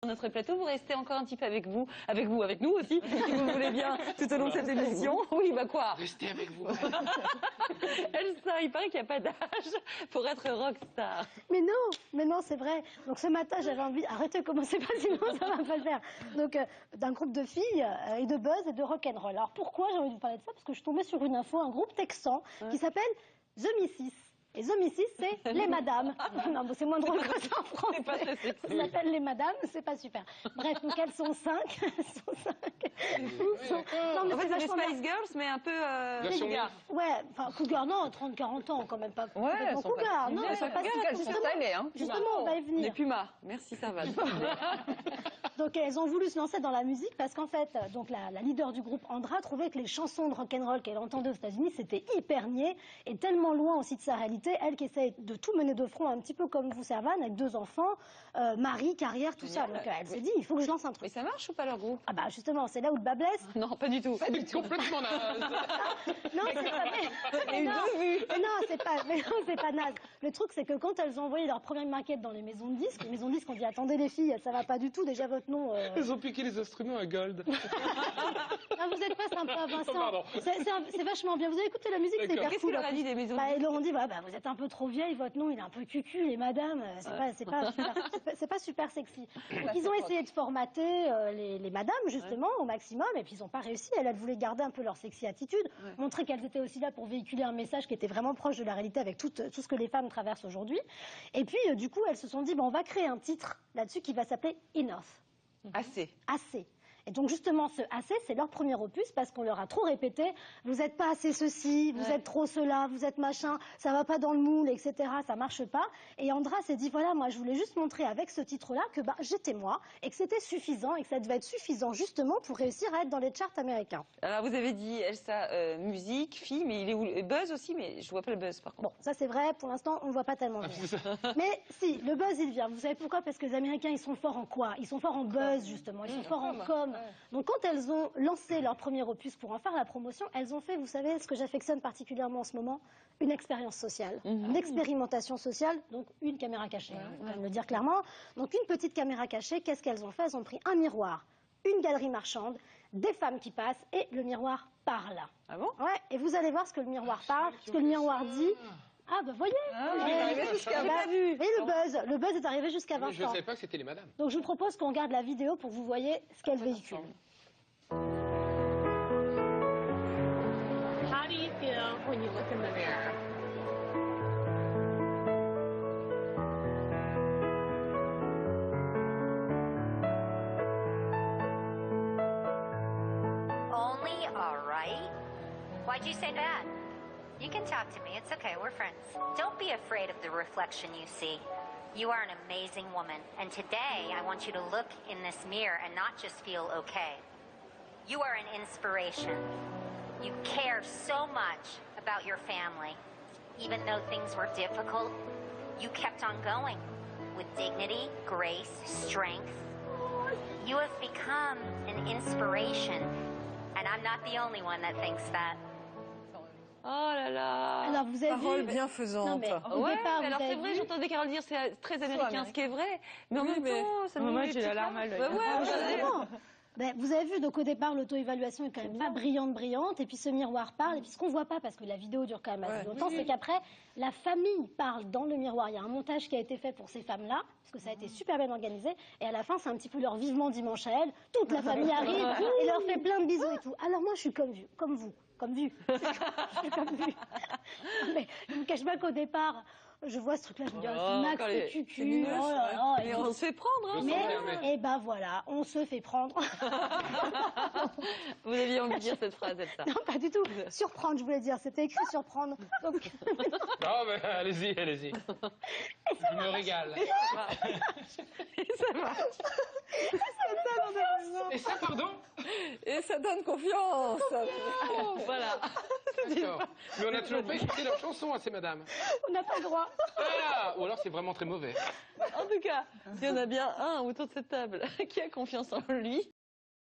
notre plateau. Vous restez encore un petit peu avec nous aussi, si vous voulez bien, tout au long de cette émission. Oui, bah quoi? Restez avec vous. Elsa, il paraît qu'il n'y a pas d'âge pour être rockstar. Mais non, c'est vrai. Donc ce matin, j'avais envie... Arrêtez, commencez pas, sinon ça va pas le faire. Donc d'un groupe de filles et de buzz et de rock'n'roll. Alors pourquoi j'ai envie de vous parler de ça? Parce que je suis tombée sur une info, un groupe texan qui s'appelle The Missis. Et The Missis, c'est les madames. Non, bon, c'est moins drôle que ça en français. Ça s'appelle les madames, c'est pas super. Bref, donc elles sont 5. Elles sont 5. Non, mais en fait, c'est des Spice Girls, mais un peu cougar. Ouais, enfin, cougar, non, 30-40 ans, quand même pas. Ouais, elles sont cougar, non, elles sont pas elles sont stylées, hein. Justement, on va y venir. Des pumas. Merci, Servane. Donc elles ont voulu se lancer dans la musique parce qu'en fait, donc la leader du groupe Andra trouvait que les chansons de rock'n'roll qu'elle entendait aux États-Unis c'était hyper niais et tellement loin aussi de sa réalité. Elle qui essaie de tout mener de front, un petit peu comme vous, Servane, avec 2 enfants, mari, carrière, tout ça. Donc elle s'est dit, il faut que je lance un truc. Mais ça marche ou pas leur groupe? Ah bah justement, c'est là où le bas blesse. Non, pas du tout. Pas du tout. Complètement naze. Non, c'est pas. Et Mais non, c'est pas naze. Le truc, c'est que quand elles ont envoyé leur première maquette dans les maisons de disques ont dit attendez les filles, ça va pas du tout. Déjà votre nom. Ils ont piqué les instruments à Gold. Ah, vous êtes pas sympa, Vincent. Pardon. C'est vachement bien. Vous avez écouté la musique, c'est hyper Qu'est-ce cool. qu'il leur a dit des maisons? Ils leur ont dit, vous êtes un peu trop vieille, votre nom il est un peu cucu, les madames, c'est pas super sexy. Donc ils ont essayé de formater les madames justement au maximum, et puis ils n'ont pas réussi. Elles voulaient garder un peu leur sexy attitude, montrer qu'elles étaient aussi là pour véhiculer un message qui était vraiment proche de la réalité avec tout ce que les femmes traversent aujourd'hui. Et puis du coup elles se sont dit, on va créer un titre là-dessus qui va s'appeler Enough. Assez. Assez. Et donc justement, ce assez, c'est leur premier opus parce qu'on leur a trop répété, vous n'êtes pas assez ceci, vous êtes trop cela, vous êtes machin, ça va pas dans le moule, etc. Ça marche pas. Et Andra s'est dit, voilà, moi je voulais juste montrer avec ce titre-là que j'étais moi et que c'était suffisant et que ça devait être suffisant justement pour réussir à être dans les charts américains. Alors vous avez dit, Elsa, musique, fille, mais il est où? Buzz aussi, mais je vois pas le buzz par contre. Bon, ça c'est vrai, pour l'instant on ne voit pas tellement venir. Mais si, le buzz il vient. Vous savez pourquoi? Parce que les Américains ils sont forts en quoi? Ils sont forts en buzz justement, ils sont forts en com. Donc quand elles ont lancé leur premier opus pour en faire la promotion, elles ont fait, vous savez, ce que j'affectionne particulièrement en ce moment, une expérience sociale, une expérimentation sociale, donc une caméra cachée, on va le dire clairement. Donc une petite caméra cachée, qu'est-ce qu'elles ont fait? Elles ont pris un miroir, une galerie marchande, des femmes qui passent et le miroir parle. Ah bon? Ouais, et vous allez voir ce que le miroir parle, ce que le miroir dit. Ah bah voyez, le buzz est arrivé jusqu'à Vincent. Je ne savais pas que c'était les madames. Donc je vous propose qu'on regarde la vidéo pour que vous voyez ce qu'elle véhicule. How do you feel when you look in the mirror? Only all right? Why'd you say that? You can talk to me. It's okay. We're friends. Don't be afraid of the reflection you see. You are an amazing woman. And today, I want you to look in this mirror and not just feel okay. You are an inspiration. You care so much about your family. Even though things were difficult, you kept on going with dignity, grace, strength. You have become an inspiration. And I'm not the only one that thinks that. Oh là là. Alors vous avez Parole vu, bienfaisante. Non, mais au Ouais, départ, mais alors vous avez c'est vrai, vu- j'entendais Carole dire c'est très américain, ce qui est vrai. Mais en même temps, ça me moi, met j'ai des la petites larme à larmes. l'œil. Ouais, Justement. Vous avez vu, donc au départ, l'auto-évaluation est quand même pas brillante, et puis ce miroir parle, et puis ce qu'on voit pas, parce que la vidéo dure quand même assez longtemps, c'est qu'après, la famille parle dans le miroir. Il y a un montage qui a été fait pour ces femmes-là, parce que ça a été super bien organisé, et à la fin, c'est un petit peu leur vivement dimanche à elles. Toute la famille arrive et leur fait plein de bisous et tout. Alors moi, je suis comme vu. Je suis comme vu. Mais je ne vous cache pas qu'au départ, je vois ce truc-là, je me dis, c'est Max, c'est cucu, oh là là. Mais on se fait prendre, hein. Mais, et ben voilà, on se fait prendre. Vous aviez envie de dire cette phrase, Elsa. Non, pas du tout. Surprendre, je voulais dire. C'était écrit surprendre. Donc... Non, mais allez-y. Je me régale. Et ça marche. Et ça, pardon? Et ça donne confiance. Voilà. D'accord. Mais on n'a toujours pas écouté leur chanson à ces madames. On n'a pas le droit. Ah, ou alors c'est vraiment très mauvais. En tout cas, s'il y en a bien un autour de cette table qui a confiance en lui,